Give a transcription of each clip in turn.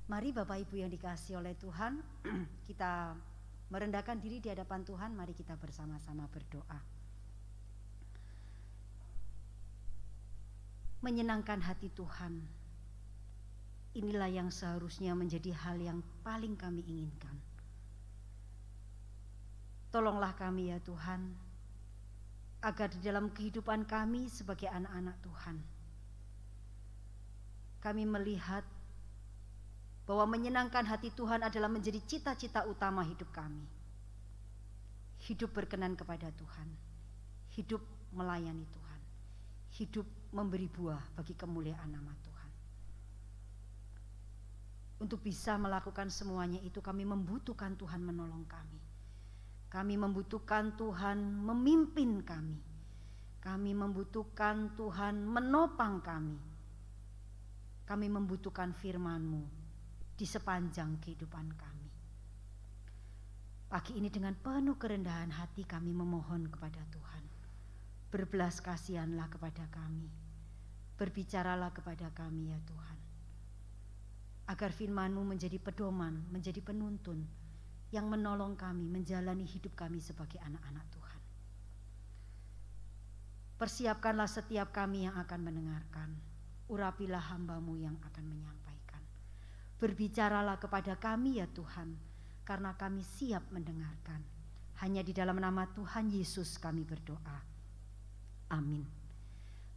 Mari Bapak Ibu yang dikasihi oleh Tuhan, kita merendahkan diri di hadapan Tuhan. Mari kita bersama-sama berdoa. Menyenangkan hati Tuhan, inilah yang seharusnya menjadi hal yang paling kami inginkan. Tolonglah kami ya Tuhan, agar di dalam kehidupan kami sebagai anak-anak Tuhan, kami melihat bahwa menyenangkan hati Tuhan adalah menjadi cita-cita utama hidup kami. Hidup berkenan kepada Tuhan, hidup melayani Tuhan, hidup memberi buah bagi kemuliaan nama Tuhan. Untuk bisa melakukan semuanya itu kami membutuhkan Tuhan menolong kami. Kami membutuhkan Tuhan memimpin kami. Kami membutuhkan Tuhan menopang kami. Kami membutuhkan firman-Mu di sepanjang kehidupan kami. Pagi ini dengan penuh kerendahan hati kami memohon kepada Tuhan. Berbelas kasihanlah kepada kami. Berbicaralah kepada kami ya Tuhan. Agar firman-Mu menjadi pedoman, menjadi penuntun yang menolong kami menjalani hidup kami sebagai anak-anak Tuhan. Persiapkanlah setiap kami yang akan mendengarkan. Urapilah hamba-Mu yang akan menyampaikan. Berbicaralah kepada kami ya Tuhan, karena kami siap mendengarkan. Hanya di dalam nama Tuhan Yesus kami berdoa. Amin.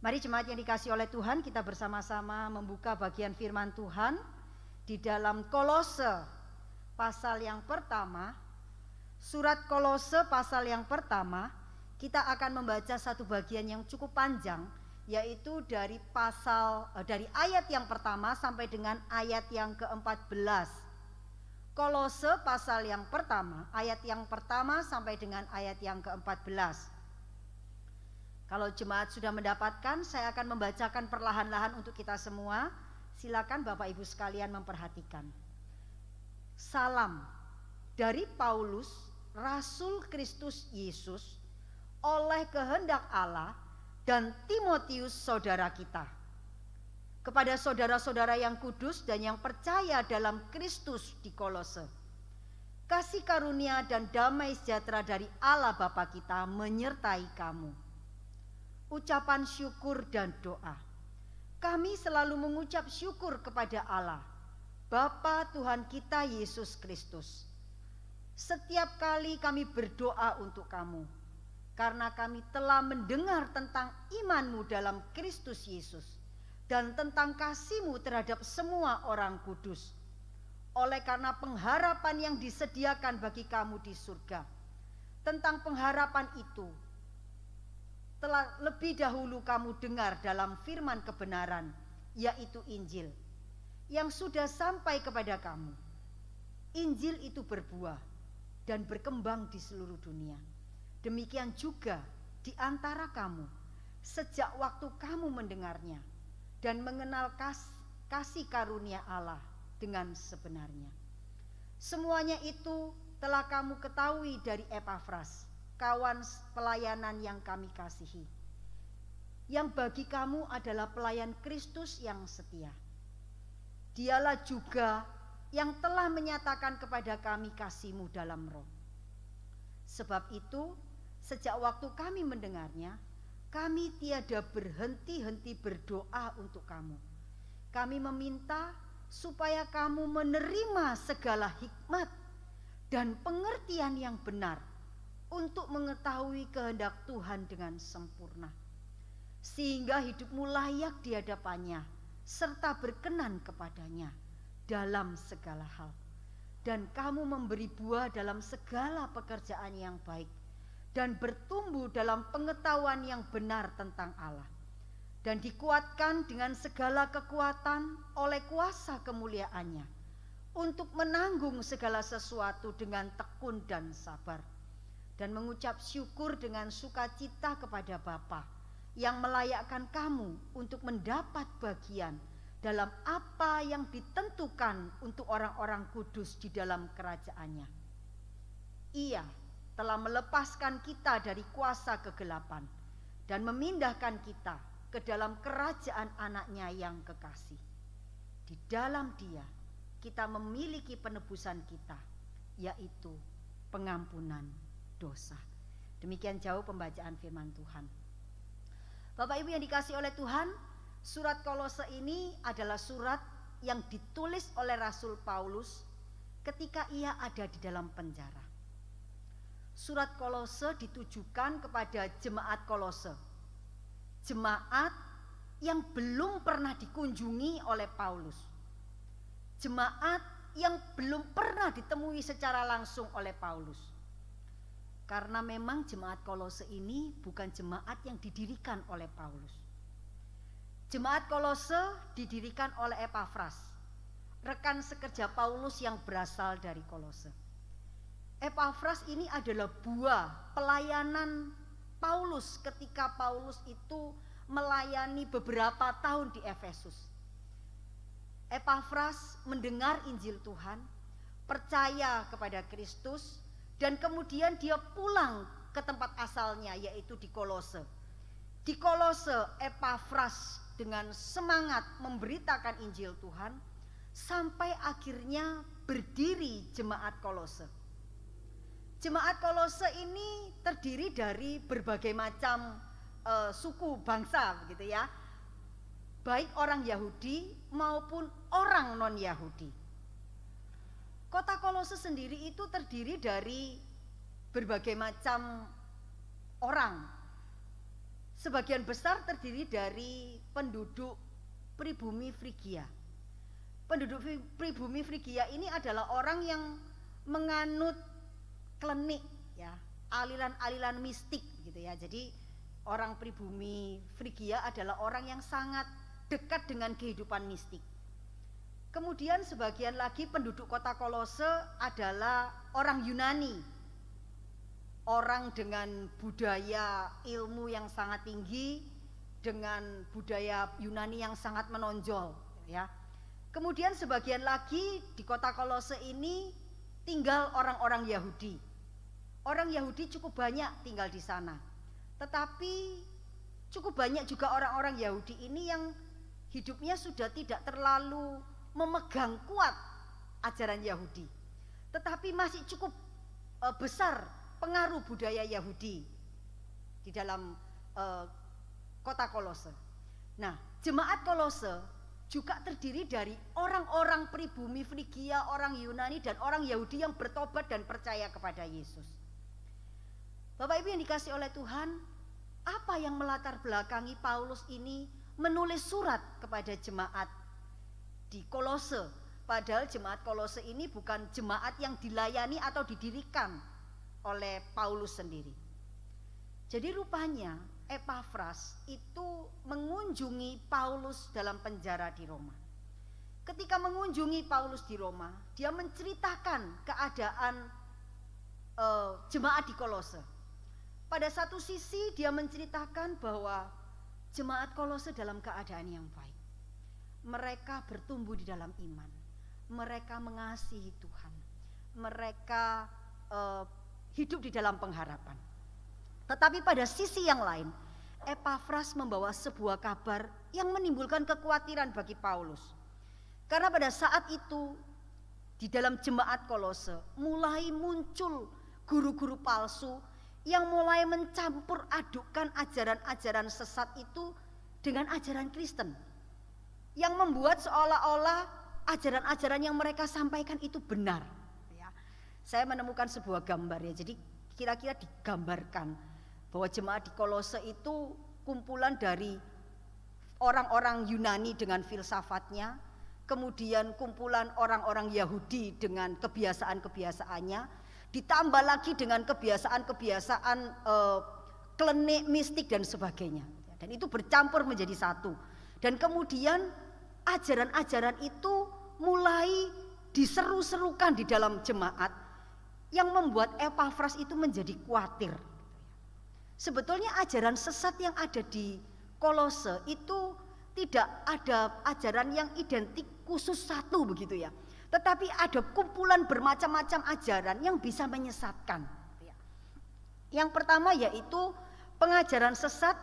Mari jemaat yang dikasihi oleh Tuhan, kita bersama-sama membuka bagian firman Tuhan di dalam Kolose pasal yang pertama. Surat Kolose pasal yang pertama, kita akan membaca satu bagian yang cukup panjang, yaitu dari ayat yang pertama sampai dengan ayat yang ke-14. Kolose pasal yang pertama, ayat yang pertama sampai dengan ayat yang ke-14. Kalau jemaat sudah mendapatkan, saya akan membacakan perlahan-lahan untuk kita semua. Silakan Bapak Ibu sekalian memperhatikan. Salam dari Paulus, Rasul Kristus Yesus, oleh kehendak Allah, dan Timotius saudara kita. Kepada saudara-saudara yang kudus dan yang percaya dalam Kristus di Kolose. Kasih karunia dan damai sejahtera dari Allah Bapa kita menyertai kamu. Ucapan syukur dan doa. Kami selalu mengucap syukur kepada Allah, Bapa Tuhan kita Yesus Kristus. Setiap kali kami berdoa untuk kamu, karena kami telah mendengar tentang iman-Mu dalam Kristus Yesus, dan tentang kasih-Mu terhadap semua orang kudus. Oleh karena pengharapan yang disediakan bagi kamu di surga. Tentang pengharapan itu, telah lebih dahulu kamu dengar dalam firman kebenaran, yaitu Injil, yang sudah sampai kepada kamu. Injil itu berbuah dan berkembang di seluruh dunia. Demikian juga di antara kamu, sejak waktu kamu mendengarnya dan mengenal kasih karunia Allah dengan sebenarnya. Semuanya itu telah kamu ketahui dari Epafras, kawan pelayanan yang kami kasihi, yang bagi kamu adalah pelayan Kristus yang setia. Dialah juga yang telah menyatakan kepada kami kasih-Mu dalam roh. Sebab itu, sejak waktu kami mendengarnya, kami tiada berhenti-henti berdoa untuk kamu. Kami meminta supaya kamu menerima segala hikmat dan pengertian yang benar untuk mengetahui kehendak Tuhan dengan sempurna, sehingga hidupmu layak di hadapannya, serta berkenan kepadanya dalam segala hal. Dan kamu memberi buah dalam segala pekerjaan yang baik, dan bertumbuh dalam pengetahuan yang benar tentang Allah, dan dikuatkan dengan segala kekuatan oleh kuasa kemuliaannya, untuk menanggung segala sesuatu dengan tekun dan sabar, dan mengucap syukur dengan sukacita kepada Bapa yang melayakkan kamu untuk mendapat bagian dalam apa yang ditentukan untuk orang-orang kudus di dalam kerajaannya. Ia telah melepaskan kita dari kuasa kegelapan dan memindahkan kita ke dalam kerajaan anaknya yang kekasih. Di dalam Dia kita memiliki penebusan kita, yaitu pengampunan dosa. Demikian jauh pembacaan firman Tuhan. Bapak Ibu yang dikasihi oleh Tuhan, surat Kolose ini adalah surat yang ditulis oleh Rasul Paulus ketika ia ada di dalam penjara. Surat Kolose ditujukan kepada jemaat Kolose, jemaat yang belum pernah dikunjungi oleh Paulus, jemaat yang belum pernah ditemui secara langsung oleh Paulus. Karena memang jemaat Kolose ini bukan jemaat yang didirikan oleh Paulus. Jemaat Kolose didirikan oleh Epafras, rekan sekerja Paulus yang berasal dari Kolose. Epafras ini adalah buah pelayanan Paulus ketika Paulus itu melayani beberapa tahun di Efesus. Epafras mendengar Injil Tuhan, percaya kepada Kristus, dan kemudian dia pulang ke tempat asalnya, yaitu di Kolose. Di Kolose, Epafras dengan semangat memberitakan Injil Tuhan sampai akhirnya berdiri jemaat Kolose. Jemaat Kolose ini terdiri dari berbagai macam suku bangsa, begitu ya, baik orang Yahudi maupun orang non-Yahudi. Kota Kolose sendiri itu terdiri dari berbagai macam orang. Sebagian besar terdiri dari penduduk pribumi Frigia. Penduduk pribumi Frigia ini adalah orang yang menganut klenik, ya, aliran-aliran mistik, gitu ya. Jadi orang pribumi Frigia adalah orang yang sangat dekat dengan kehidupan mistik. Kemudian sebagian lagi penduduk kota Kolose adalah orang Yunani, orang dengan budaya ilmu yang sangat tinggi, dengan budaya Yunani yang sangat menonjol, ya. Kemudian sebagian lagi di kota Kolose ini tinggal orang-orang Yahudi. Orang Yahudi cukup banyak tinggal di sana. Tetapi cukup banyak juga orang-orang Yahudi ini yang hidupnya sudah tidak terlalu memegang kuat ajaran Yahudi, tetapi masih cukup besar pengaruh budaya Yahudi di dalam kota Kolose. Nah, jemaat Kolose juga terdiri dari orang-orang pribumi Frigia, orang Yunani, dan orang Yahudi yang bertobat dan percaya kepada Yesus. Bapak Ibu yang dikasihi oleh Tuhan, apa yang melatar belakangi Paulus ini menulis surat kepada jemaat di Kolose? Padahal jemaat Kolose ini bukan jemaat yang dilayani atau didirikan oleh Paulus sendiri. Jadi rupanya Epafras itu mengunjungi Paulus dalam penjara di Roma. Ketika mengunjungi Paulus di Roma, dia menceritakan keadaan jemaat di Kolose. Pada satu sisi dia menceritakan bahwa jemaat Kolose dalam keadaan yang baik. Mereka bertumbuh di dalam iman. Mereka mengasihi Tuhan. Mereka hidup di dalam pengharapan. Tetapi pada sisi yang lain, Epafras membawa sebuah kabar yang menimbulkan kekhawatiran bagi Paulus. Karena pada saat itu di dalam jemaat Kolose mulai muncul guru-guru palsu yang mulai mencampur adukkan ajaran-ajaran sesat itu dengan ajaran Kristen, yang membuat seolah-olah ajaran-ajaran yang mereka sampaikan itu benar, ya. Saya menemukan sebuah gambar, ya. Jadi kira-kira digambarkan bahwa jemaat di Kolose itu kumpulan dari orang-orang Yunani dengan filsafatnya, kemudian kumpulan orang-orang Yahudi dengan kebiasaan-kebiasaannya, ditambah lagi dengan kebiasaan-kebiasaan klenik, mistik dan sebagainya. Dan itu bercampur menjadi satu. Dan kemudian ajaran-ajaran itu mulai diseru-serukan di dalam jemaat yang membuat Epafras itu menjadi khawatir. Sebetulnya ajaran sesat yang ada di Kolose itu tidak ada ajaran yang identik khusus satu, begitu ya. Tetapi ada kumpulan bermacam-macam ajaran yang bisa menyesatkan. Yang pertama yaitu pengajaran sesat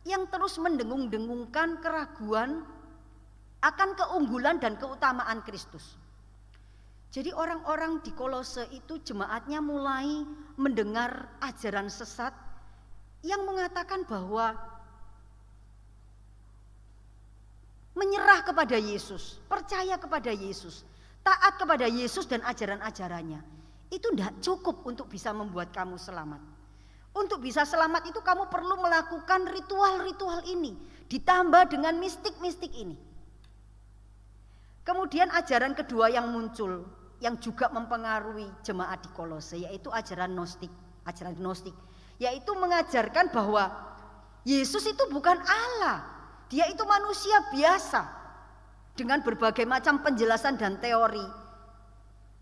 yang terus mendengung-dengungkan keraguan akan keunggulan dan keutamaan Kristus. Jadi orang-orang di Kolose itu jemaatnya mulai mendengar ajaran sesat yang mengatakan bahwa menyerah kepada Yesus, percaya kepada Yesus, taat kepada Yesus dan ajaran-ajarannya, itu tidak cukup untuk bisa membuat kamu selamat. Untuk bisa selamat itu kamu perlu melakukan ritual-ritual ini, ditambah dengan mistik-mistik ini. Kemudian ajaran kedua yang muncul, yang juga mempengaruhi jemaat di Kolose, yaitu ajaran Gnostik, yaitu mengajarkan bahwa Yesus itu bukan Allah, dia itu manusia biasa dengan berbagai macam penjelasan dan teori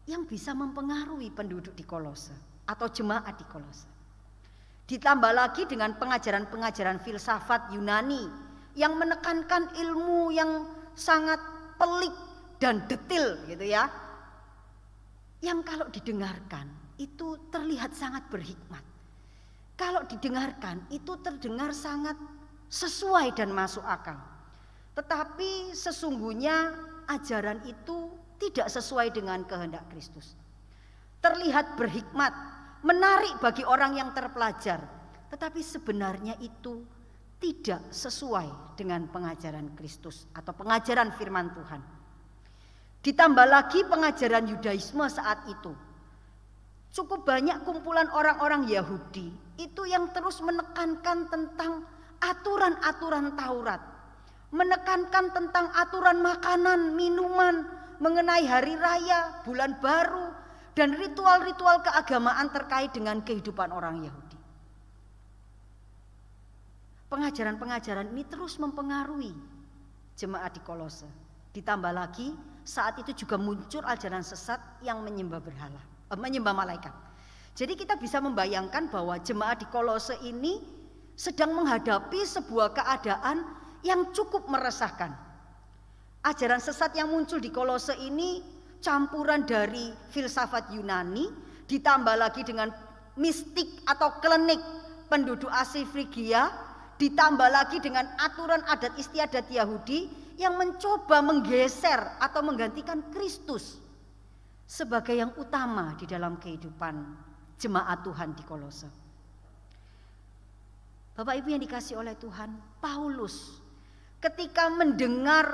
yang bisa mempengaruhi penduduk di Kolose atau jemaat di Kolose. Ditambah lagi dengan pengajaran-pengajaran filsafat Yunani yang menekankan ilmu yang sangat pelik dan detil gitu ya. Yang kalau didengarkan itu terlihat sangat berhikmat. Kalau didengarkan itu terdengar sangat sesuai dan masuk akal. Tetapi sesungguhnya ajaran itu tidak sesuai dengan kehendak Kristus. Terlihat berhikmat, menarik bagi orang yang terpelajar, tetapi sebenarnya itu tidak sesuai dengan pengajaran Kristus atau pengajaran firman Tuhan. Ditambah lagi pengajaran Yudaisme saat itu. Cukup banyak kumpulan orang-orang Yahudi itu yang terus menekankan tentang aturan-aturan Taurat, menekankan tentang aturan makanan, minuman, mengenai hari raya, bulan baru, dan ritual-ritual keagamaan terkait dengan kehidupan orang Yahudi. Pengajaran-pengajaran ini terus mempengaruhi jemaat di Kolose. Ditambah lagi saat itu juga muncul ajaran sesat yang menyembah malaikat. Jadi kita bisa membayangkan bahwa jemaat di Kolose ini sedang menghadapi sebuah keadaan yang cukup meresahkan. Ajaran sesat yang muncul di Kolose ini campuran dari filsafat Yunani ditambah lagi dengan mistik atau klenik penduduk asli Frigia, ditambah lagi dengan aturan adat istiadat Yahudi yang mencoba menggeser atau menggantikan Kristus sebagai yang utama di dalam kehidupan jemaat Tuhan di Kolose. Bapak Ibu yang dikasihi oleh Tuhan, Paulus ketika mendengar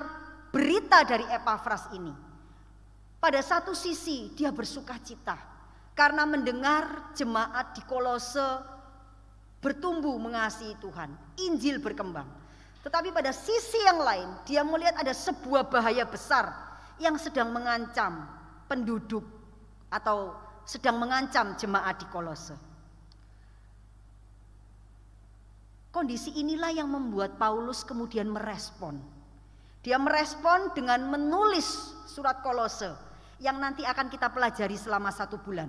berita dari Epafras ini, pada satu sisi dia bersuka cita karena mendengar jemaat di Kolose bertumbuh mengasihi Tuhan, Injil berkembang. Tetapi pada sisi yang lain dia melihat ada sebuah bahaya besar yang sedang mengancam penduduk atau sedang mengancam jemaat di Kolose. Kondisi inilah yang membuat Paulus kemudian merespon. Dia merespon dengan menulis surat Kolose yang nanti akan kita pelajari selama 1 bulan.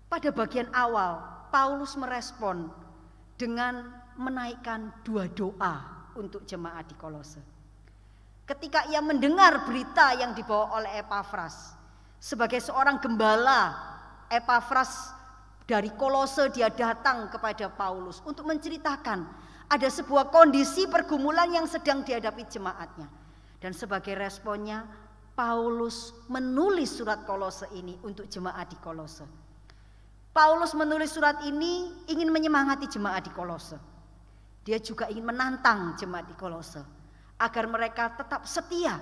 Pada bagian awal, Paulus merespon dengan menaikkan 2 doa untuk jemaat di Kolose. Ketika ia mendengar berita yang dibawa oleh Epafras, sebagai seorang gembala, Epafras dari Kolose dia datang kepada Paulus untuk menceritakan ada sebuah kondisi pergumulan yang sedang dihadapi jemaatnya. Dan sebagai responnya, Paulus menulis surat Kolose ini untuk jemaat di Kolose. Paulus menulis surat ini ingin menyemangati jemaat di Kolose. Dia juga ingin menantang jemaat di Kolose agar mereka tetap setia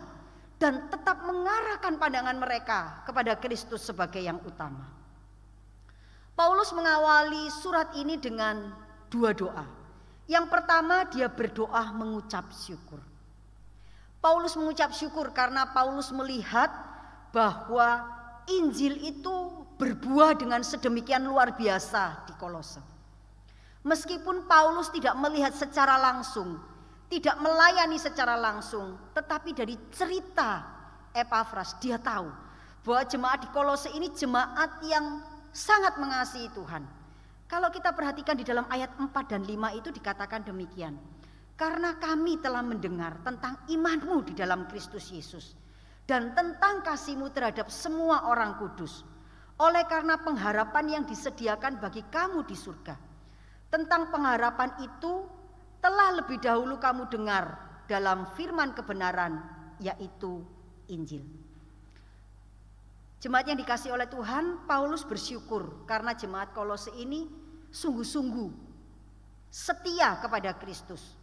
dan tetap mengarahkan pandangan mereka kepada Kristus sebagai yang utama. Paulus mengawali surat ini dengan 2 doa. Yang pertama, dia berdoa mengucap syukur. Paulus mengucap syukur karena Paulus melihat bahwa Injil itu berbuah dengan sedemikian luar biasa di Kolose. Meskipun Paulus tidak melihat secara langsung, tidak melayani secara langsung, tetapi dari cerita Epafras dia tahu bahwa jemaat di Kolose ini jemaat yang sangat mengasihi Tuhan. Kalau kita perhatikan di dalam ayat 4 dan 5 itu dikatakan demikian. Karena kami telah mendengar tentang imanmu di dalam Kristus Yesus dan tentang kasihmu terhadap semua orang kudus, oleh karena pengharapan yang disediakan bagi kamu di surga. Tentang pengharapan itu telah lebih dahulu kamu dengar dalam firman kebenaran, yaitu Injil. Jemaat yang dikasihi oleh Tuhan, Paulus bersyukur karena jemaat Kolose ini sungguh-sungguh setia kepada Kristus.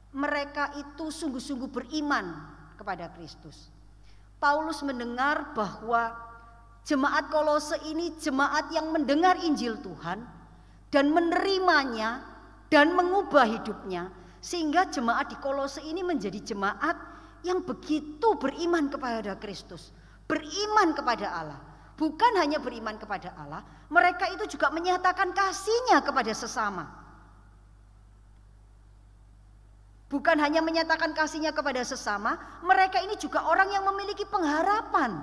Mereka itu sungguh-sungguh beriman kepada Kristus. Paulus mendengar bahwa jemaat Kolose ini jemaat yang mendengar Injil Tuhan dan menerimanya dan mengubah hidupnya, sehingga jemaat di Kolose ini menjadi jemaat yang begitu beriman kepada Kristus, beriman kepada Allah. Bukan hanya beriman kepada Allah, mereka itu juga menyatakan kasihnya kepada sesama. Bukan hanya menyatakan kasihnya kepada sesama, mereka ini juga orang yang memiliki pengharapan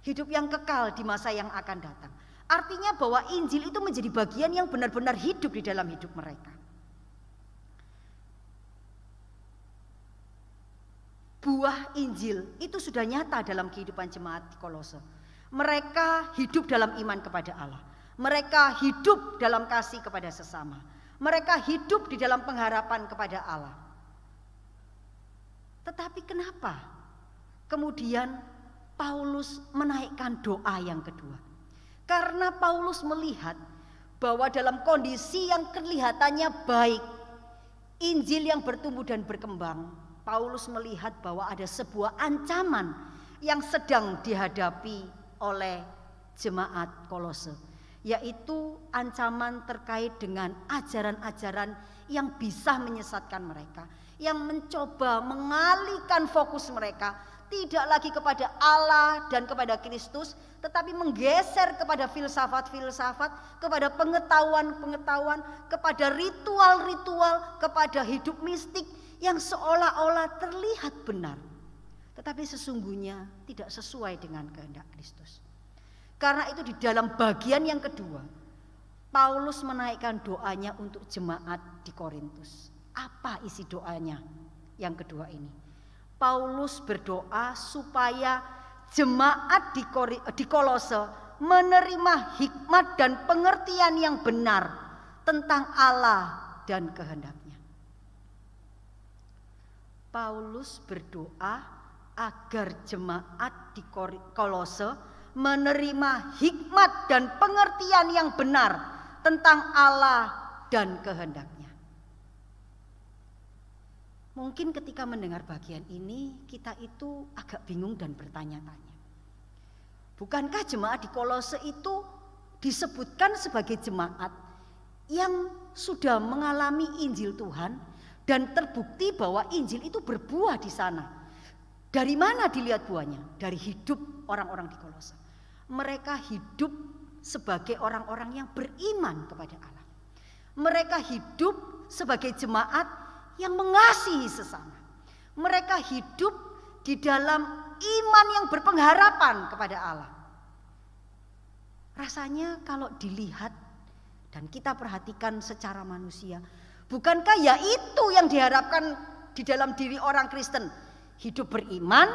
hidup yang kekal di masa yang akan datang. Artinya bahwa Injil itu menjadi bagian yang benar-benar hidup di dalam hidup mereka. Buah Injil itu sudah nyata dalam kehidupan jemaat di Kolose. Mereka hidup dalam iman kepada Allah. Mereka hidup dalam kasih kepada sesama. Mereka hidup di dalam pengharapan kepada Allah. Tetapi kenapa kemudian Paulus menaikkan doa yang kedua? Karena Paulus melihat bahwa dalam kondisi yang kelihatannya baik, Injil yang bertumbuh dan berkembang, Paulus melihat bahwa ada sebuah ancaman yang sedang dihadapi oleh jemaat Kolose, yaitu ancaman terkait dengan ajaran-ajaran yang bisa menyesatkan mereka, yang mencoba mengalihkan fokus mereka tidak lagi kepada Allah dan kepada Kristus, tetapi menggeser kepada filsafat-filsafat, kepada pengetahuan-pengetahuan, kepada ritual-ritual, kepada hidup mistik yang seolah-olah terlihat benar, tetapi sesungguhnya tidak sesuai dengan kehendak Kristus. Karena itu di dalam bagian yang kedua, Paulus menaikkan doanya untuk jemaat di Korintus. Apa isi doanya yang kedua ini? Paulus berdoa supaya jemaat di Kolose menerima hikmat dan pengertian yang benar tentang Allah dan kehendaknya. Paulus berdoa agar jemaat di Kolose menerima hikmat dan pengertian yang benar tentang Allah dan kehendaknya. Mungkin ketika mendengar bagian ini kita itu agak bingung dan bertanya-tanya. Bukankah jemaat di Kolose itu disebutkan sebagai jemaat yang sudah mengalami Injil Tuhan dan terbukti bahwa Injil itu berbuah di sana? Dari mana dilihat buahnya? Dari hidup orang-orang di Kolose. Mereka hidup sebagai orang-orang yang beriman kepada Allah. Mereka hidup sebagai jemaat yang mengasihi sesama. Mereka hidup di dalam iman yang berpengharapan kepada Allah. Rasanya kalau dilihat dan kita perhatikan secara manusia, bukankah ya itu yang diharapkan di dalam diri orang Kristen? Hidup beriman,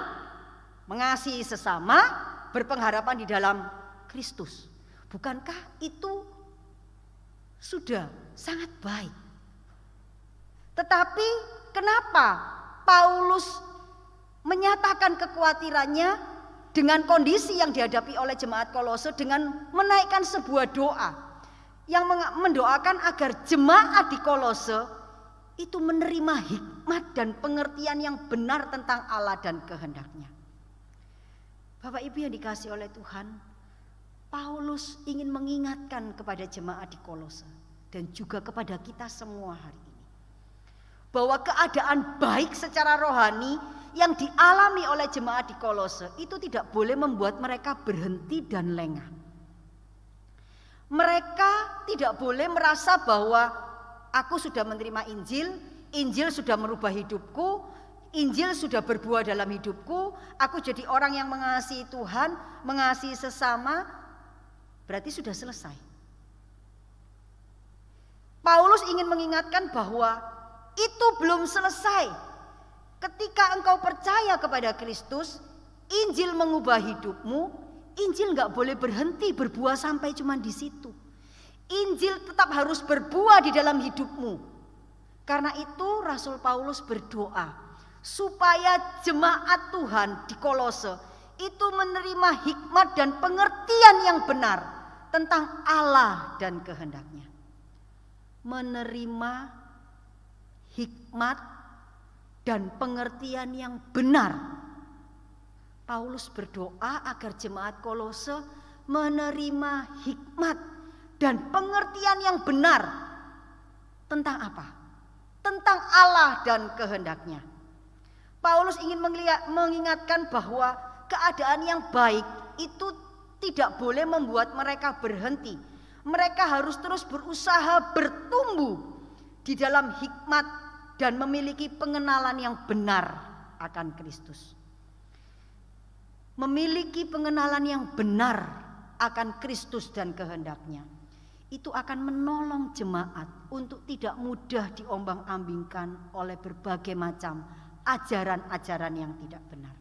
mengasihi sesama, berpengharapan di dalam Kristus. Bukankah itu sudah sangat baik? Tetapi kenapa Paulus menyatakan kekhawatirannya dengan kondisi yang dihadapi oleh jemaat Kolose dengan menaikkan sebuah doa yang mendoakan agar jemaat di Kolose itu menerima hikmat dan pengertian yang benar tentang Allah dan kehendaknya. Bapak Ibu yang dikasihi oleh Tuhan, Paulus ingin mengingatkan kepada jemaat di Kolose dan juga kepada kita semua hari ini, bahwa keadaan baik secara rohani yang dialami oleh jemaat di Kolose itu tidak boleh membuat mereka berhenti dan lengah. Mereka tidak boleh merasa bahwa aku sudah menerima Injil, Injil sudah merubah hidupku, Injil sudah berbuah dalam hidupku, aku jadi orang yang mengasihi Tuhan, mengasihi sesama, berarti sudah selesai. Paulus ingin mengingatkan bahwa itu belum selesai. Ketika engkau percaya kepada Kristus, Injil mengubah hidupmu, Injil gak boleh berhenti berbuah sampai cuma di situ. Injil tetap harus berbuah di dalam hidupmu. Karena itu Rasul Paulus berdoa supaya jemaat Tuhan di Kolose itu menerima hikmat dan pengertian yang benar tentang Allah dan kehendaknya. Menerima hikmat dan pengertian yang benar. Paulus berdoa agar jemaat Kolose menerima hikmat dan pengertian yang benar tentang apa? Tentang Allah dan kehendaknya. Paulus ingin mengingatkan bahwa keadaan yang baik itu tidak boleh membuat mereka berhenti. Mereka harus terus berusaha bertumbuh di dalam hikmat dan memiliki pengenalan yang benar akan Kristus. Memiliki pengenalan yang benar akan Kristus dan kehendaknya. Itu akan menolong jemaat untuk tidak mudah diombang-ambingkan oleh berbagai macam ajaran-ajaran yang tidak benar.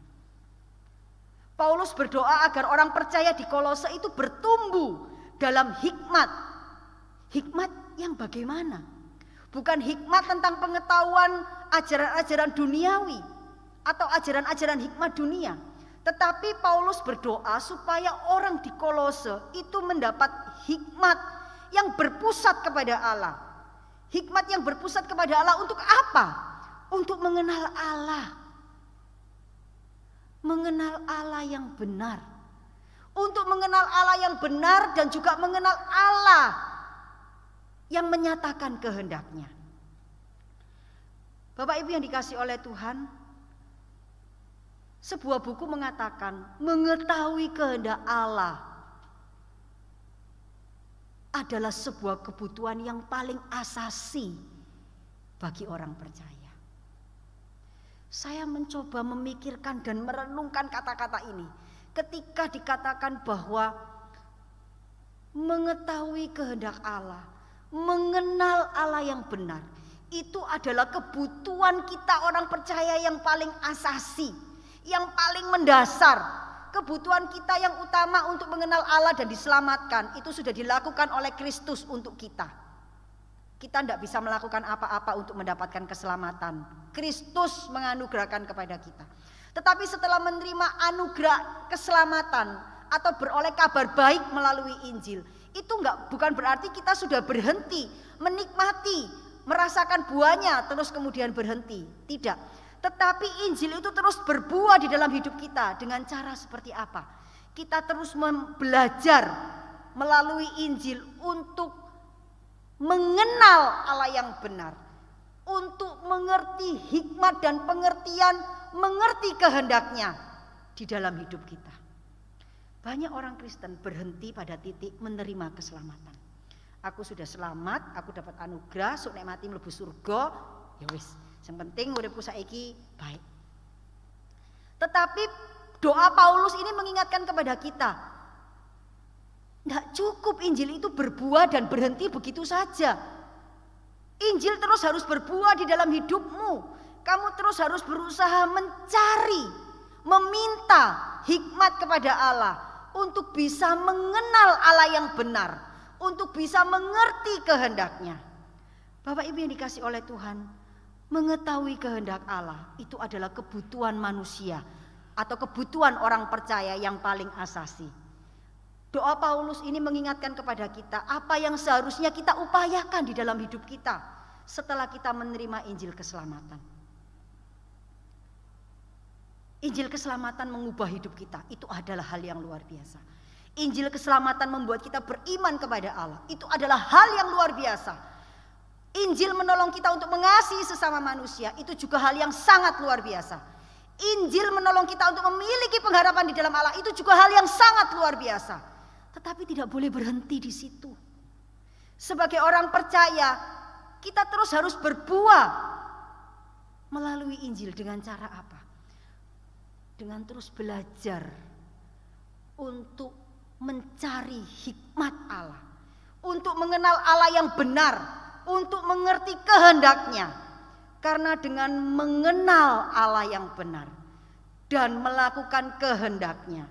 Paulus berdoa agar orang percaya di Kolose itu bertumbuh dalam hikmat. Hikmat yang bagaimana? Bukan hikmat tentang pengetahuan ajaran-ajaran duniawi atau ajaran-ajaran hikmat dunia. Tetapi Paulus berdoa supaya orang di Kolose itu mendapat hikmat yang berpusat kepada Allah. Hikmat yang berpusat kepada Allah untuk apa? Untuk mengenal Allah. Mengenal Allah yang benar. Untuk mengenal Allah yang benar dan juga mengenal Allah yang menyatakan kehendaknya. Bapak Ibu yang dikasihi oleh Tuhan, sebuah buku mengatakan mengetahui kehendak Allah adalah sebuah kebutuhan yang paling asasi bagi orang percaya. Saya mencoba memikirkan dan merenungkan kata-kata ini. Ketika dikatakan bahwa mengetahui kehendak Allah, mengenal Allah yang benar, itu adalah kebutuhan kita orang percaya yang paling asasi, yang paling mendasar. Kebutuhan kita yang utama untuk mengenal Allah dan diselamatkan itu sudah dilakukan oleh Kristus untuk kita. Kita tidak bisa melakukan apa-apa untuk mendapatkan keselamatan. Kristus menganugerahkan kepada kita. Tetapi setelah menerima anugerah keselamatan atau beroleh kabar baik melalui Injil, itu bukan berarti kita sudah berhenti menikmati, merasakan buahnya terus kemudian berhenti. Tidak. Tetapi Injil itu terus berbuah di dalam hidup kita. Dengan cara seperti apa? Kita terus belajar melalui Injil untuk mengenal Allah yang benar, untuk mengerti hikmat dan pengertian, mengerti kehendaknya di dalam hidup kita. Banyak orang Kristen berhenti pada titik menerima keselamatan. Aku sudah selamat, aku dapat anugerah, sok nek mati mlebu surga, ya wis, yang penting uripku saiki baik. Tetapi doa Paulus ini mengingatkan kepada kita, tidak cukup Injil itu berbuah dan berhenti begitu saja. Injil terus harus berbuah di dalam hidupmu. Kamu terus harus berusaha mencari, meminta hikmat kepada Allah untuk bisa mengenal Allah yang benar, untuk bisa mengerti kehendaknya. Bapak Ibu yang dikasihi oleh Tuhan, mengetahui kehendak Allah itu adalah kebutuhan manusia atau kebutuhan orang percaya yang paling asasi. Doa Paulus ini mengingatkan kepada kita apa yang seharusnya kita upayakan di dalam hidup kita setelah kita menerima Injil keselamatan. Injil keselamatan mengubah hidup kita, itu adalah hal yang luar biasa. Injil keselamatan membuat kita beriman kepada Allah, itu adalah hal yang luar biasa. Injil menolong kita untuk mengasihi sesama manusia, itu juga hal yang sangat luar biasa. Injil menolong kita untuk memiliki pengharapan di dalam Allah, itu juga hal yang sangat luar biasa. Tetapi tidak boleh berhenti di situ. Sebagai orang percaya, kita terus harus berbuah melalui Injil dengan cara apa? Dengan terus belajar untuk mencari hikmat Allah, untuk mengenal Allah yang benar, untuk mengerti kehendaknya. Karena dengan mengenal Allah yang benar dan melakukan kehendaknya,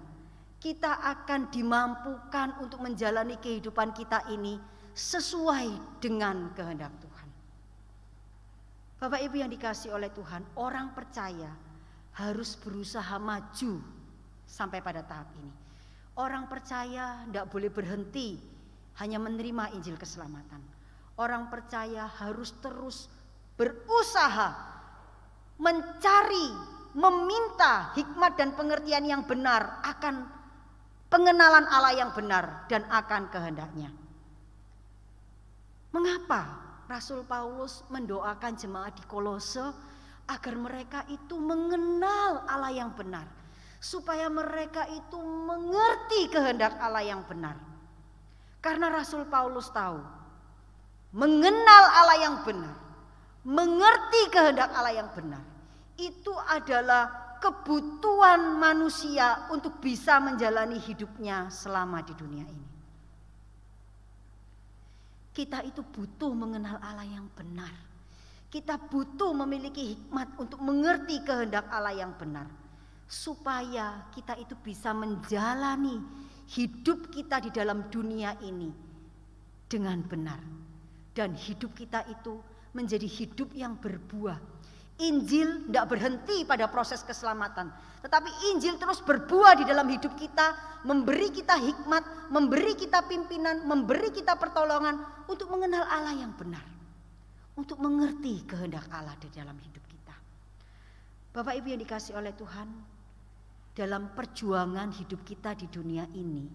kita akan dimampukan untuk menjalani kehidupan kita ini sesuai dengan kehendak Tuhan. Bapak Ibu yang dikasihi oleh Tuhan, orang percaya harus berusaha maju sampai pada tahap ini. Orang percaya tidak boleh berhenti hanya menerima Injil keselamatan. Orang percaya harus terus berusaha mencari, meminta hikmat dan pengertian yang benar akan pengenalan Allah yang benar dan akan kehendaknya. Mengapa Rasul Paulus mendoakan jemaat di Kolose agar mereka itu mengenal Allah yang benar, supaya mereka itu mengerti kehendak Allah yang benar? Karena Rasul Paulus tahu, mengenal Allah yang benar, mengerti kehendak Allah yang benar, itu adalah kebutuhan manusia untuk bisa menjalani hidupnya selama di dunia ini. Kita itu butuh mengenal Allah yang benar. Kita butuh memiliki hikmat untuk mengerti kehendak Allah yang benar, supaya kita itu bisa menjalani hidup kita di dalam dunia ini dengan benar. Dan hidup kita itu menjadi hidup yang berbuah. Injil tidak berhenti pada proses keselamatan, tetapi Injil terus berbuah di dalam hidup kita, memberi kita hikmat, memberi kita pimpinan, memberi kita pertolongan untuk mengenal Allah yang benar, untuk mengerti kehendak Allah di dalam hidup kita. Bapak Ibu yang dikasihi oleh Tuhan, dalam perjuangan hidup kita di dunia ini,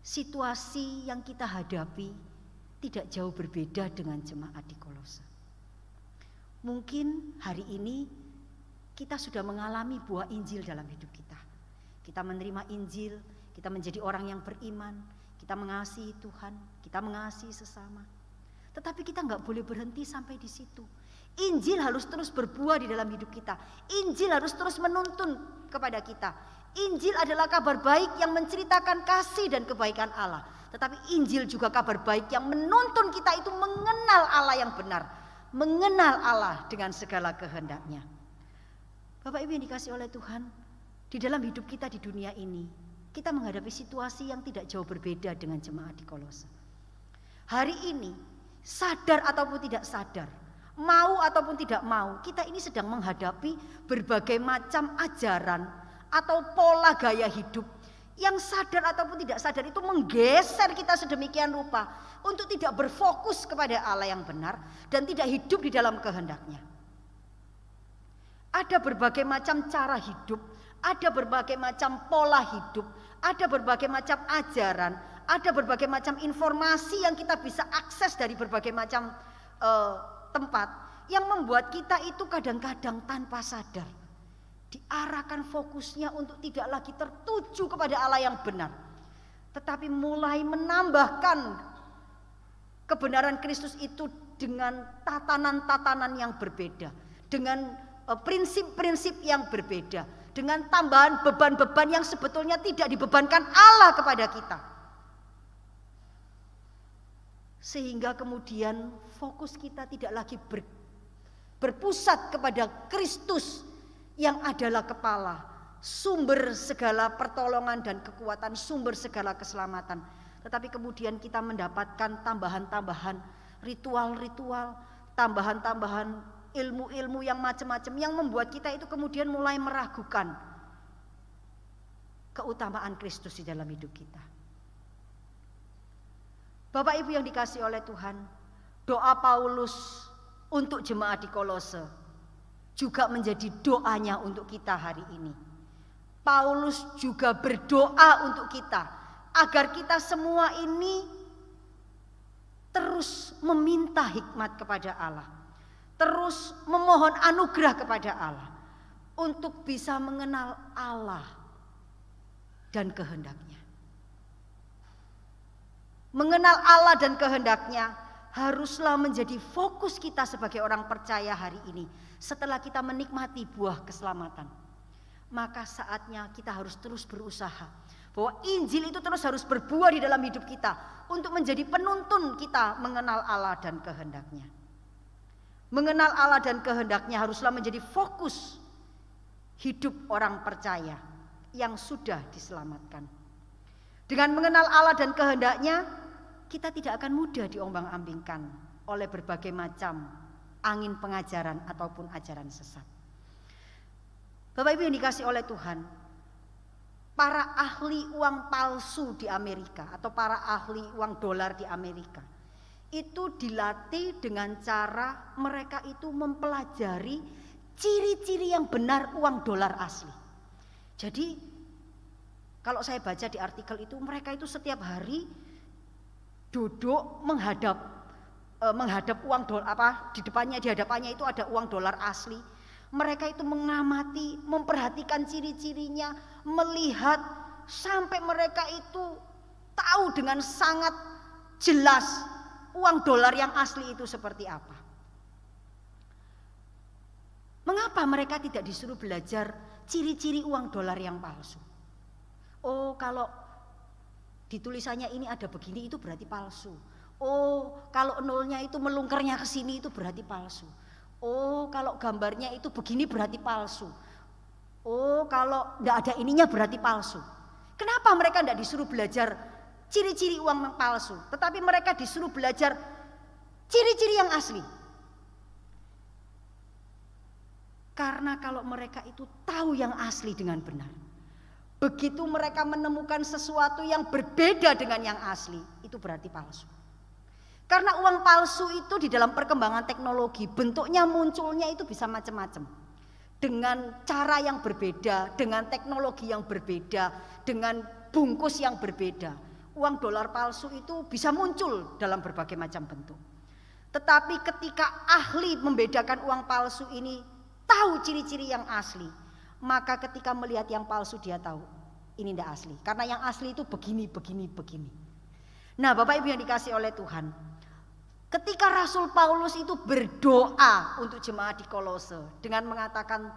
situasi yang kita hadapi tidak jauh berbeda dengan jemaat di Kolose. Mungkin hari ini kita sudah mengalami buah Injil dalam hidup kita. Kita menerima Injil, kita menjadi orang yang beriman, kita mengasihi Tuhan, kita mengasihi sesama. Tetapi kita nggak boleh berhenti sampai di situ. Injil harus terus berbuah di dalam hidup kita. Injil harus terus menuntun kepada kita. Injil adalah kabar baik yang menceritakan kasih dan kebaikan Allah. Tetapi Injil juga kabar baik yang menuntun kita itu mengenal Allah yang benar, mengenal Allah dengan segala kehendaknya. Bapak Ibu yang dikasihi oleh Tuhan, di dalam hidup kita di dunia ini, kita menghadapi situasi yang tidak jauh berbeda dengan jemaat di Kolose. Hari ini, sadar ataupun tidak sadar, mau ataupun tidak mau, kita ini sedang menghadapi berbagai macam ajaran atau pola gaya hidup yang sadar ataupun tidak sadar itu menggeser kita sedemikian rupa untuk tidak berfokus kepada Allah yang benar dan tidak hidup di dalam kehendaknya. Ada berbagai macam cara hidup, ada berbagai macam pola hidup, ada berbagai macam ajaran, ada berbagai macam informasi yang kita bisa akses dari berbagai macam tempat yang membuat kita itu kadang-kadang tanpa sadar diarahkan fokusnya untuk tidak lagi tertuju kepada Allah yang benar, tetapi mulai menambahkan kebenaran Kristus itu dengan tatanan-tatanan yang berbeda, dengan prinsip-prinsip yang berbeda, dengan tambahan beban-beban yang sebetulnya tidak dibebankan Allah kepada kita. Sehingga kemudian fokus kita tidak lagi berpusat kepada Kristus yang adalah kepala, sumber segala pertolongan dan kekuatan, sumber segala keselamatan. Tetapi kemudian kita mendapatkan tambahan-tambahan ritual-ritual, tambahan-tambahan ilmu-ilmu yang macam-macam yang membuat kita itu kemudian mulai meragukan keutamaan Kristus di dalam hidup kita. Bapak Ibu yang dikasihi oleh Tuhan, doa Paulus untuk jemaat di Kolose juga menjadi doanya untuk kita hari ini. Paulus juga berdoa untuk kita agar kita semua ini terus meminta hikmat kepada Allah, terus memohon anugerah kepada Allah untuk bisa mengenal Allah dan kehendaknya. Mengenal Allah dan kehendaknya haruslah menjadi fokus kita sebagai orang percaya hari ini. Setelah kita menikmati buah keselamatan, maka saatnya kita harus terus berusaha bahwa Injil itu terus harus berbuah di dalam hidup kita untuk menjadi penuntun kita mengenal Allah dan kehendaknya. Mengenal Allah dan kehendaknya haruslah menjadi fokus hidup orang percaya yang sudah diselamatkan. Dengan mengenal Allah dan kehendaknya, kita tidak akan mudah diombang-ambingkan oleh berbagai macam angin pengajaran ataupun ajaran sesat. Bapak Ibu yang dikasihi oleh Tuhan, para ahli uang palsu di Amerika atau para ahli uang dolar di Amerika itu dilatih dengan cara mereka itu mempelajari ciri-ciri yang benar uang dolar asli. Jadi kalau saya baca di artikel itu, mereka itu setiap hari duduk menghadap uang dolar di hadapannya itu ada uang dolar asli. Mereka itu mengamati, memperhatikan ciri-cirinya, melihat sampai mereka itu tahu dengan sangat jelas uang dolar yang asli itu seperti apa. Mengapa mereka tidak disuruh belajar ciri-ciri uang dolar yang palsu? Oh, kalau di tulisannya ini ada begini itu berarti palsu. Oh, kalau nolnya itu melungkernya ke sini itu berarti palsu. Oh, kalau gambarnya itu begini berarti palsu. Oh, kalau enggak ada ininya berarti palsu. Kenapa mereka enggak disuruh belajar ciri-ciri uang palsu, tetapi mereka disuruh belajar ciri-ciri yang asli? Karena kalau mereka itu tahu yang asli dengan benar, begitu mereka menemukan sesuatu yang berbeda dengan yang asli, itu berarti palsu. Karena uang palsu itu di dalam perkembangan teknologi bentuknya munculnya itu bisa macam-macam. Dengan cara yang berbeda, dengan teknologi yang berbeda, dengan bungkus yang berbeda. Uang dolar palsu itu bisa muncul dalam berbagai macam bentuk. Tetapi ketika ahli membedakan uang palsu ini tahu ciri-ciri yang asli, maka ketika melihat yang palsu dia tahu ini tidak asli. Karena yang asli itu begini, begini, begini. Nah, Bapak Ibu yang dikasih oleh Tuhan, ketika Rasul Paulus itu berdoa untuk jemaat di Kolose dengan mengatakan,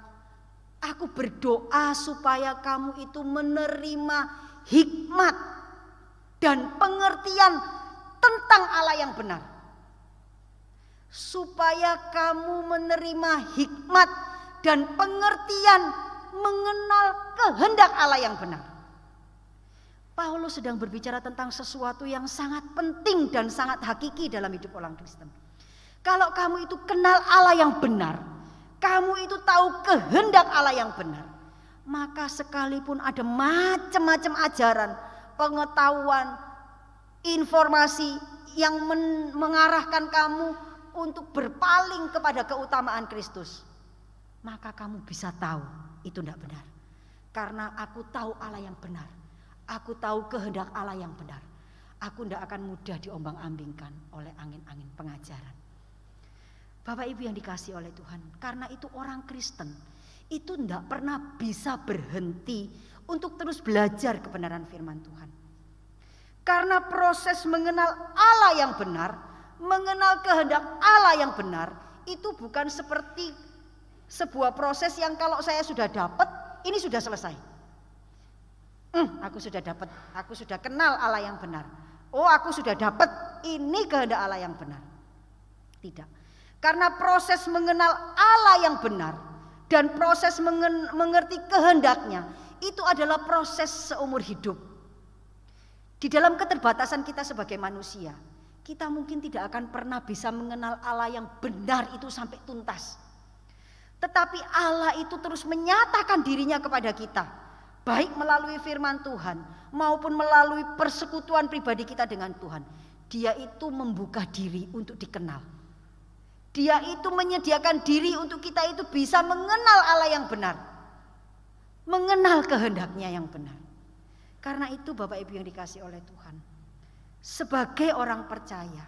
aku berdoa supaya kamu itu menerima hikmat dan pengertian tentang Allah yang benar. Supaya kamu menerima hikmat dan pengertian mengenal kehendak Allah yang benar. Paulus sedang berbicara tentang sesuatu yang sangat penting dan sangat hakiki dalam hidup orang Kristen. Kalau kamu itu kenal Allah yang benar, kamu itu tahu kehendak Allah yang benar, maka sekalipun ada macam-macam ajaran, pengetahuan, informasi yang mengarahkan kamu untuk berpaling kepada keutamaan Kristus, maka kamu bisa tahu itu tidak benar. Karena aku tahu Allah yang benar, aku tahu kehendak Allah yang benar, aku tidak akan mudah diombang-ambingkan oleh angin-angin pengajaran. Bapak Ibu yang dikasih oleh Tuhan, karena itu orang Kristen itu tidak pernah bisa berhenti untuk terus belajar kebenaran firman Tuhan. Karena proses mengenal Allah yang benar, mengenal kehendak Allah yang benar, itu bukan seperti sebuah proses yang kalau saya sudah dapat, ini sudah selesai. Aku sudah dapat, aku sudah kenal Allah yang benar. Oh, aku sudah dapat, ini kehendak Allah yang benar. Tidak. Karena proses mengenal Allah yang benar dan proses mengerti kehendaknya itu adalah proses seumur hidup. Di dalam keterbatasan kita sebagai manusia, kita mungkin tidak akan pernah bisa mengenal Allah yang benar itu sampai tuntas. Tetapi Allah itu terus menyatakan dirinya kepada kita, baik melalui firman Tuhan maupun melalui persekutuan pribadi kita dengan Tuhan. Dia itu membuka diri untuk dikenal. Dia itu menyediakan diri untuk kita itu bisa mengenal Allah yang benar, mengenal kehendaknya yang benar. Karena itu Bapak Ibu yang dikasih oleh Tuhan, sebagai orang percaya,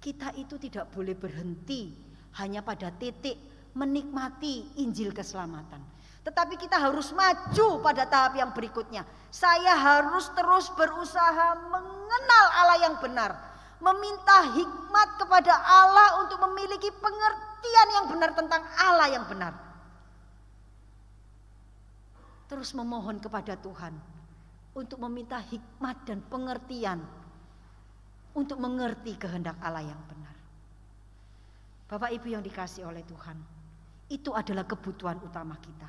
kita itu tidak boleh berhenti hanya pada titik menikmati Injil keselamatan. Tetapi kita harus maju pada tahap yang berikutnya. Saya harus terus berusaha mengenal Allah yang benar, meminta hikmat kepada Allah untuk memiliki pengertian yang benar tentang Allah yang benar. Terus memohon kepada Tuhan untuk meminta hikmat dan pengertian untuk mengerti kehendak Allah yang benar. Bapak Ibu yang dikasih oleh Tuhan, itu adalah kebutuhan utama kita.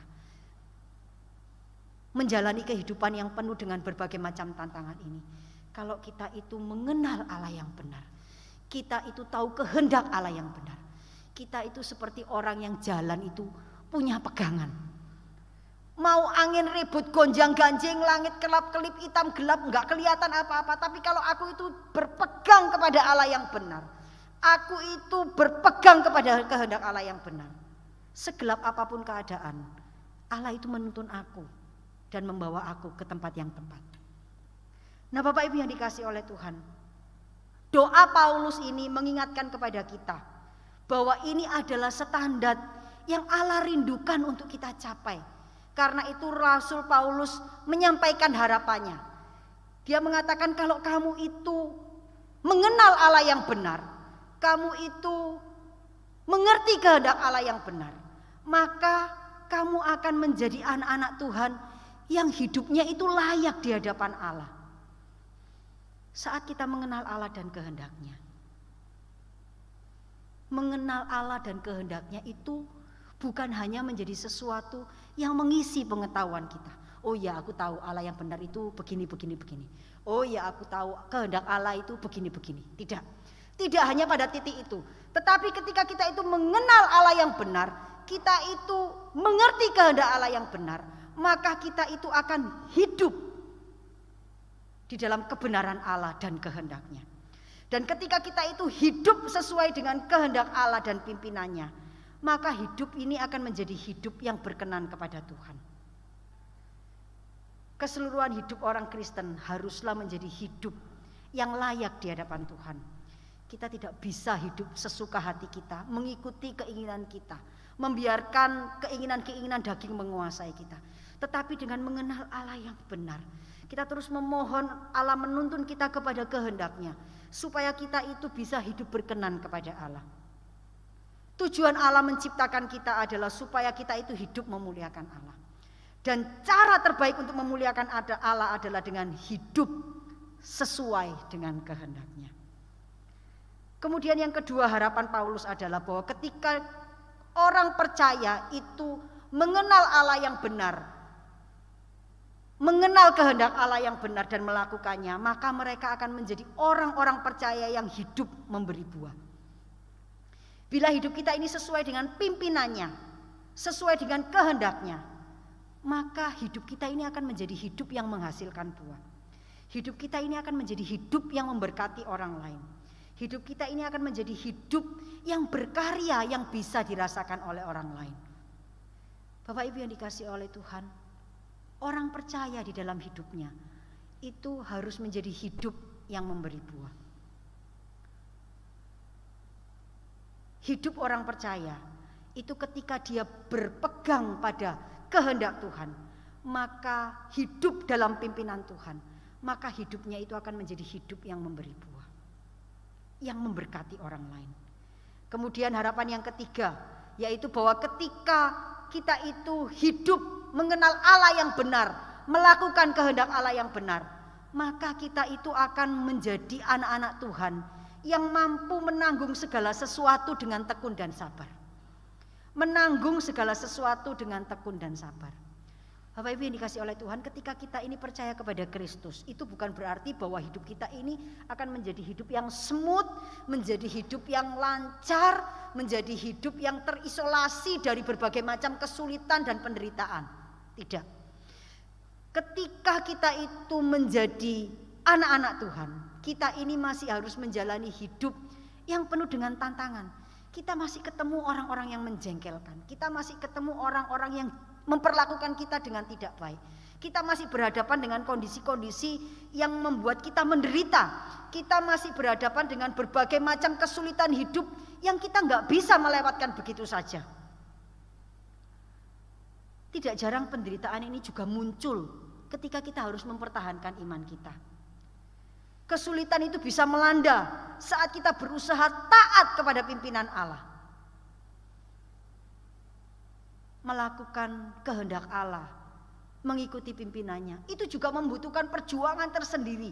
Menjalani kehidupan yang penuh dengan berbagai macam tantangan ini. Kalau kita itu mengenal Allah yang benar, kita itu tahu kehendak Allah yang benar, kita itu seperti orang yang jalan itu punya pegangan. Mau angin ribut, gonjang-ganjing, langit kelap-kelip, hitam gelap, enggak kelihatan apa-apa. Tapi kalau aku itu berpegang kepada Allah yang benar, aku itu berpegang kepada kehendak Allah yang benar, segelap apapun keadaan, Allah itu menuntun aku dan membawa aku ke tempat yang tepat. Nah, Bapak Ibu yang dikasihi oleh Tuhan, doa Paulus ini mengingatkan kepada kita bahwa ini adalah standar yang Allah rindukan untuk kita capai. Karena itu Rasul Paulus menyampaikan harapannya. Dia mengatakan kalau kamu itu mengenal Allah yang benar, kamu itu mengerti kehendak Allah yang benar, maka kamu akan menjadi anak-anak Tuhan yang hidupnya itu layak di hadapan Allah. Saat kita mengenal Allah dan kehendaknya, mengenal Allah dan kehendaknya itu bukan hanya menjadi sesuatu yang mengisi pengetahuan kita. Oh ya, aku tahu Allah yang benar itu begini. Oh ya, aku tahu kehendak Allah itu begini. Tidak. Tidak hanya pada titik itu. Tetapi ketika kita itu mengenal Allah yang benar, kita itu mengerti kehendak Allah yang benar, maka kita itu akan hidup di dalam kebenaran Allah dan kehendaknya. Dan ketika kita itu hidup sesuai dengan kehendak Allah dan pimpinannya, maka hidup ini akan menjadi hidup yang berkenan kepada Tuhan. Keseluruhan hidup orang Kristen haruslah menjadi hidup yang layak di hadapan Tuhan. Kita tidak bisa hidup sesuka hati kita, mengikuti keinginan kita, membiarkan keinginan-keinginan daging menguasai kita. Tetapi dengan mengenal Allah yang benar, kita terus memohon Allah menuntun kita kepada kehendaknya, supaya kita itu bisa hidup berkenan kepada Allah. Tujuan Allah menciptakan kita adalah supaya kita itu hidup memuliakan Allah. Dan cara terbaik untuk memuliakan Allah adalah dengan hidup sesuai dengan kehendaknya. Kemudian yang kedua, harapan Paulus adalah bahwa ketika orang percaya itu mengenal Allah yang benar, mengenal kehendak Allah yang benar dan melakukannya, maka mereka akan menjadi orang-orang percaya yang hidup memberi buah. Bila hidup kita ini sesuai dengan pimpinannya, sesuai dengan kehendaknya, maka hidup kita ini akan menjadi hidup yang menghasilkan buah. Hidup kita ini akan menjadi hidup yang memberkati orang lain. Hidup kita ini akan menjadi hidup yang berkarya, yang bisa dirasakan oleh orang lain. Bapak Ibu yang dikasihi oleh Tuhan, orang percaya di dalam hidupnya itu harus menjadi hidup yang memberi buah. Hidup orang percaya itu ketika dia berpegang pada kehendak Tuhan, maka hidup dalam pimpinan Tuhan, maka hidupnya itu akan menjadi hidup yang memberi buah, yang memberkati orang lain. Kemudian harapan yang ketiga, yaitu bahwa ketika kita itu hidup mengenal Allah yang benar, melakukan kehendak Allah yang benar, maka kita itu akan menjadi anak-anak Tuhan yang mampu menanggung segala sesuatu dengan tekun dan sabar. Menanggung segala sesuatu dengan tekun dan sabar. Bapak Ibu yang dikasihi oleh Tuhan, ketika kita ini percaya kepada Kristus, itu bukan berarti bahwa hidup kita ini akan menjadi hidup yang smooth, menjadi hidup yang lancar, menjadi hidup yang terisolasi dari berbagai macam kesulitan dan penderitaan. Tidak. Ketika kita itu menjadi anak-anak Tuhan, kita ini masih harus menjalani hidup yang penuh dengan tantangan. Kita masih ketemu orang-orang yang menjengkelkan. Kita masih ketemu orang-orang yang memperlakukan kita dengan tidak baik. Kita masih berhadapan dengan kondisi-kondisi yang membuat kita menderita. Kita masih berhadapan dengan berbagai macam kesulitan hidup yang kita nggak bisa melewatkan begitu saja. Tidak jarang penderitaan ini juga muncul ketika kita harus mempertahankan iman kita. Kesulitan itu bisa melanda saat kita berusaha taat kepada pimpinan Allah, melakukan kehendak Allah, mengikuti pimpinannya. Itu juga membutuhkan perjuangan tersendiri.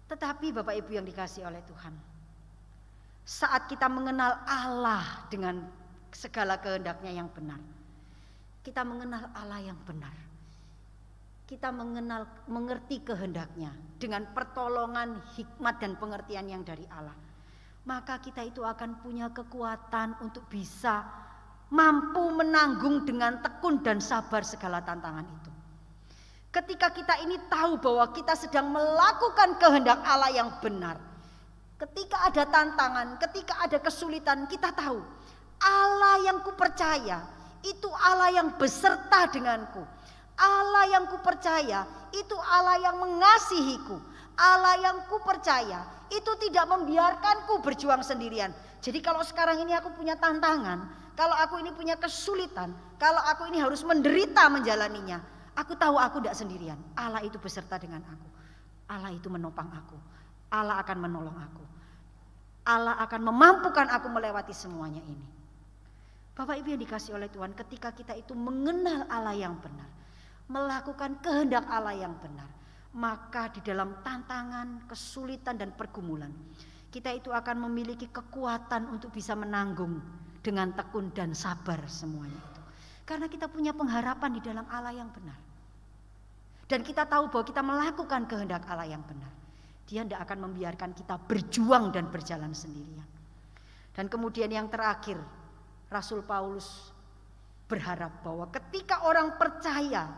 Tetapi Bapak Ibu yang dikasihi oleh Tuhan, saat kita mengenal Allah dengan segala kehendaknya yang benar, kita mengenal Allah yang benar, kita mengerti kehendaknya dengan pertolongan, hikmat dan pengertian yang dari Allah, maka kita itu akan punya kekuatan untuk bisa mampu menanggung dengan tekun dan sabar segala tantangan itu. Ketika kita ini tahu bahwa kita sedang melakukan kehendak Allah yang benar, ketika ada tantangan, ketika ada kesulitan, kita tahu Allah yang kupercaya itu Allah yang beserta denganku. Allah yang kupercaya itu Allah yang mengasihiku. Allah yang kupercaya itu tidak membiarkanku berjuang sendirian. Jadi kalau sekarang ini aku punya tantangan, kalau aku ini punya kesulitan, kalau aku ini harus menderita menjalaninya, aku tahu aku tidak sendirian. Allah itu beserta dengan aku. Allah itu menopang aku. Allah akan menolong aku. Allah akan memampukan aku melewati semuanya ini. Bapak Ibu yang dikasih oleh Tuhan, ketika kita itu mengenal Allah yang benar, melakukan kehendak Allah yang benar, maka di dalam tantangan, kesulitan dan pergumulan, kita itu akan memiliki kekuatan untuk bisa menanggung dengan tekun dan sabar semuanya itu. Karena kita punya pengharapan di dalam Allah yang benar. Dan kita tahu bahwa kita melakukan kehendak Allah yang benar. Dia tidak akan membiarkan kita berjuang dan berjalan sendirian. Dan kemudian yang terakhir, Rasul Paulus berharap bahwa ketika orang percaya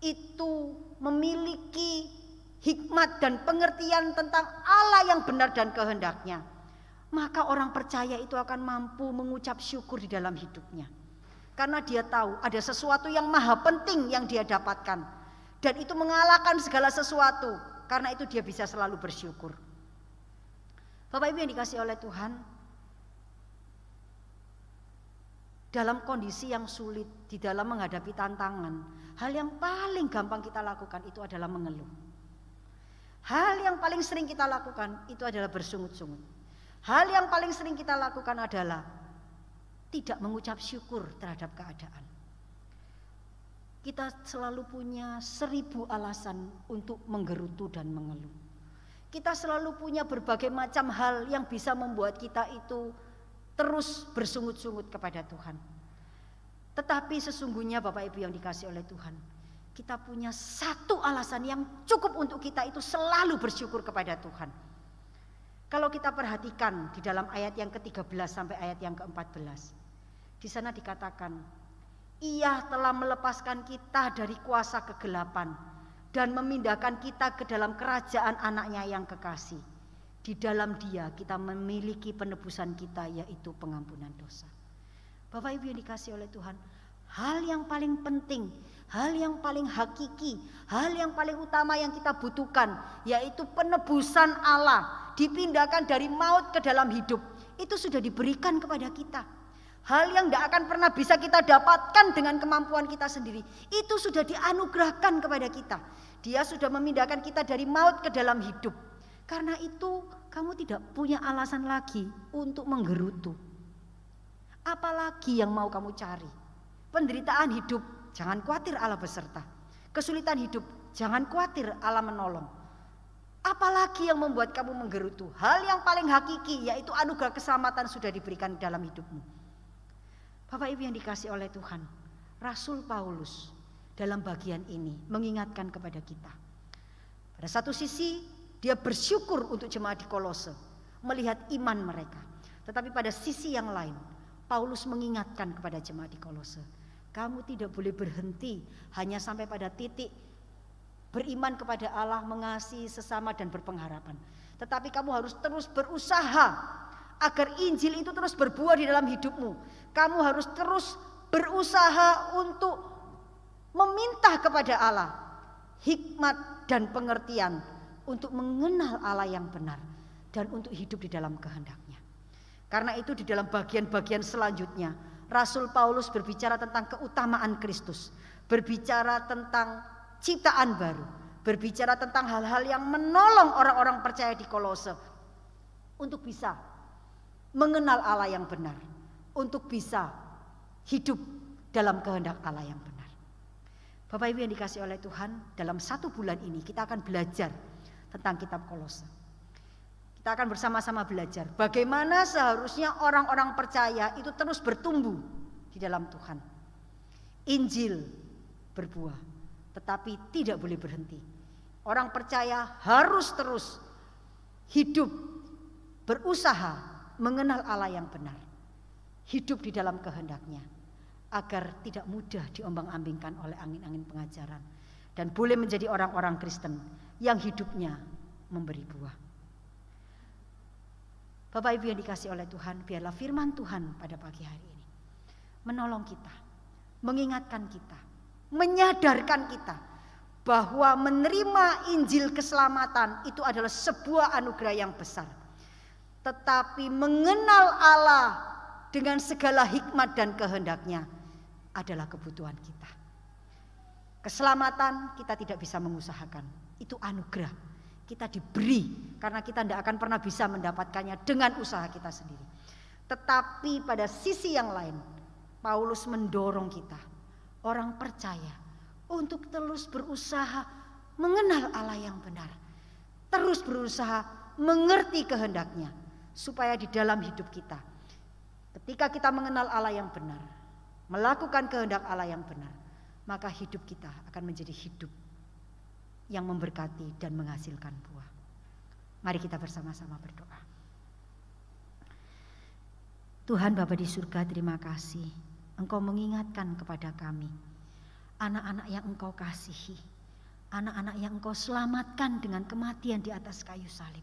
itu memiliki hikmat dan pengertian tentang Allah yang benar dan kehendaknya, maka orang percaya itu akan mampu mengucap syukur di dalam hidupnya. Karena dia tahu ada sesuatu yang maha penting yang dia dapatkan, dan itu mengalahkan segala sesuatu. Karena itu dia bisa selalu bersyukur. Bapak Ibu yang dikasih oleh Tuhan, dalam kondisi yang sulit, di dalam menghadapi tantangan, hal yang paling gampang kita lakukan itu adalah mengeluh. Hal yang paling sering kita lakukan itu adalah bersungut-sungut. Hal yang paling sering kita lakukan adalah tidak mengucap syukur terhadap keadaan. Kita selalu punya 1000 alasan untuk menggerutu dan mengeluh. Kita selalu punya berbagai macam hal yang bisa membuat kita itu terus bersungut-sungut kepada Tuhan. Tetapi sesungguhnya Bapak Ibu yang dikasih oleh Tuhan, kita punya satu alasan yang cukup untuk kita itu selalu bersyukur kepada Tuhan. Kalau kita perhatikan di dalam ayat yang ke-13 sampai ayat yang ke-14, di sana dikatakan, Ia telah melepaskan kita dari kuasa kegelapan dan memindahkan kita ke dalam kerajaan anaknya yang kekasih. Di dalam Dia kita memiliki penebusan kita, yaitu pengampunan dosa. Bapak Ibu yang dikasih oleh Tuhan, hal yang paling penting, hal yang paling hakiki, hal yang paling utama yang kita butuhkan, yaitu penebusan Allah, dipindahkan dari maut ke dalam hidup, itu sudah diberikan kepada kita. Hal yang tidak akan pernah bisa kita dapatkan dengan kemampuan kita sendiri, itu sudah dianugerahkan kepada kita. Dia sudah memindahkan kita dari maut ke dalam hidup. Karena itu kamu tidak punya alasan lagi untuk menggerutu. Apalagi yang mau kamu cari? Penderitaan hidup, jangan khawatir Allah beserta. Kesulitan hidup, jangan khawatir Allah menolong. Apalagi yang membuat kamu menggerutu? Hal yang paling hakiki, yaitu anugerah keselamatan sudah diberikan dalam hidupmu. Bapak Ibu yang dikasih oleh Tuhan, Rasul Paulus dalam bagian ini mengingatkan kepada kita. Pada satu sisi dia bersyukur untuk jemaat di Kolose, melihat iman mereka. Tetapi pada sisi yang lain, Paulus mengingatkan kepada jemaat di Kolose, kamu tidak boleh berhenti hanya sampai pada titik beriman kepada Allah, mengasihi sesama dan berpengharapan. Tetapi kamu harus terus berusaha agar Injil itu terus berbuah di dalam hidupmu. Kamu harus terus berusaha untuk meminta kepada Allah hikmat dan pengertian untuk mengenal Allah yang benar dan untuk hidup di dalam kehendak-Nya. Karena itu di dalam bagian-bagian selanjutnya Rasul Paulus berbicara tentang keutamaan Kristus, berbicara tentang ciptaan baru, berbicara tentang hal-hal yang menolong orang-orang percaya di Kolose untuk bisa mengenal Allah yang benar, untuk bisa hidup dalam kehendak Allah yang benar. Bapak Ibu yang dikasih oleh Tuhan, dalam 1 bulan ini kita akan belajar tentang kitab Kolose. Kita akan bersama-sama belajar bagaimana seharusnya orang-orang percaya itu terus bertumbuh di dalam Tuhan. Injil berbuah, tetapi tidak boleh berhenti. Orang percaya harus terus hidup, berusaha mengenal Allah yang benar, hidup di dalam kehendak-Nya, agar tidak mudah diombang-ambingkan oleh angin-angin pengajaran, dan boleh menjadi orang-orang Kristen yang hidupnya memberi buah. Bapak Ibu yang dikasihi oleh Tuhan, biarlah firman Tuhan pada pagi hari ini menolong kita, mengingatkan kita, menyadarkan kita bahwa menerima Injil keselamatan itu adalah sebuah anugerah yang besar. Tetapi mengenal Allah dengan segala hikmat dan kehendaknya adalah kebutuhan kita. Keselamatan kita tidak bisa mengusahakan, itu anugerah. Kita diberi karena kita tidak akan pernah bisa mendapatkannya dengan usaha kita sendiri. Tetapi pada sisi yang lain, Paulus mendorong kita, orang percaya, untuk terus berusaha mengenal Allah yang benar. Terus berusaha mengerti kehendaknya, supaya di dalam hidup kita, ketika kita mengenal Allah yang benar, melakukan kehendak Allah yang benar, maka hidup kita akan menjadi hidup yang memberkati dan menghasilkan buah. Mari kita bersama-sama berdoa. Tuhan Bapa di surga, terima kasih Engkau mengingatkan kepada kami, anak-anak yang Engkau kasihi, anak-anak yang Engkau selamatkan dengan kematian di atas kayu salib.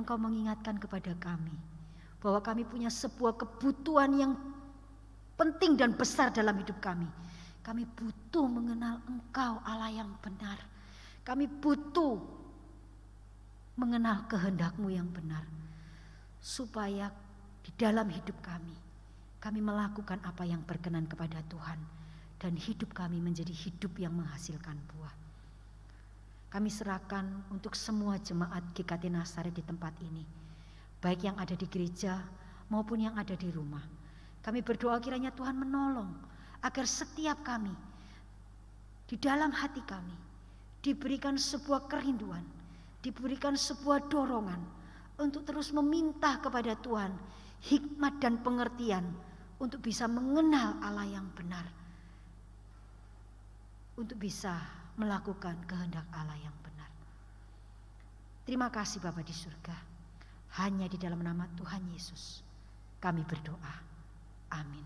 Engkau mengingatkan kepada kami bahwa kami punya sebuah kebutuhan yang penting dan besar dalam hidup kami. Kami butuh mengenal Engkau Allah yang benar. Kami butuh mengenal kehendak-Mu yang benar, supaya di dalam hidup kami melakukan apa yang berkenan kepada Tuhan, dan hidup kami menjadi hidup yang menghasilkan buah. Kami serahkan untuk semua jemaat GKT Nazaret di tempat ini, baik yang ada di gereja maupun yang ada di rumah. Kami berdoa kiranya Tuhan menolong agar setiap kami di dalam hati kami diberikan sebuah kerinduan, diberikan sebuah dorongan untuk terus meminta kepada Tuhan hikmat dan pengertian untuk bisa mengenal Allah yang benar, untuk bisa melakukan kehendak Allah yang benar. Terima kasih Bapa di surga. Hanya di dalam nama Tuhan Yesus kami berdoa. Amin.